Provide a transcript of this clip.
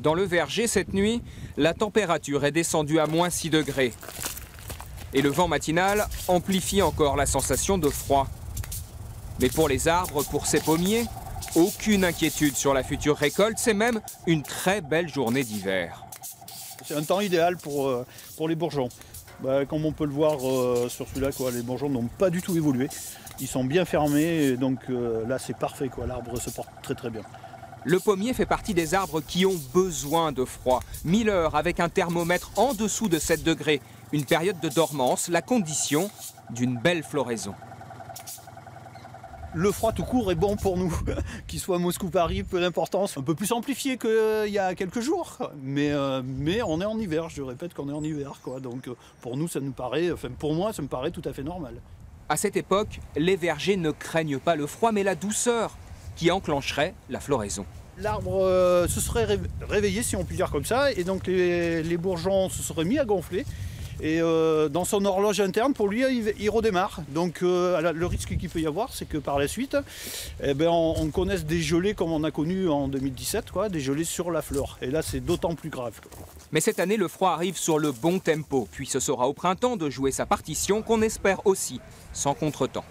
Dans le verger, cette nuit, la température est descendue à moins 6 degrés. Et le vent matinal amplifie encore la sensation de froid. Mais pour les arbres, pour ces pommiers, aucune inquiétude sur la future récolte, c'est même une très belle journée d'hiver. C'est un temps idéal pour les bourgeons. Comme on peut le voir sur celui-là, les bourgeons n'ont pas du tout évolué. Ils sont bien fermés, et donc là c'est parfait, l'arbre se porte très très bien. Le pommier fait partie des arbres qui ont besoin de froid. 1000 heures avec un thermomètre en dessous de 7 degrés. Une période de dormance, la condition d'une belle floraison. Le froid tout court est bon pour nous, qu'il soit Moscou-Paris, peu d'importance. Un peu plus amplifié qu'il y a quelques jours, mais on est en hiver, je répète qu'on est en hiver. Donc pour nous, ça nous paraît, pour moi, ça me paraît tout à fait normal. À cette époque, les vergers ne craignent pas le froid, mais la douceur qui enclencherait la floraison. L'arbre se serait réveillé, si on peut dire comme ça, et donc les bourgeons se seraient mis à gonfler. Et dans son horloge interne, pour lui, il redémarre. Donc le risque qu'il peut y avoir, c'est que par la suite, on connaisse des gelées comme on a connu en 2017, des gelées sur la fleur. Et là, c'est d'autant plus grave. Mais cette année, le froid arrive sur le bon tempo. Puis ce sera au printemps de jouer sa partition qu'on espère aussi sans contretemps.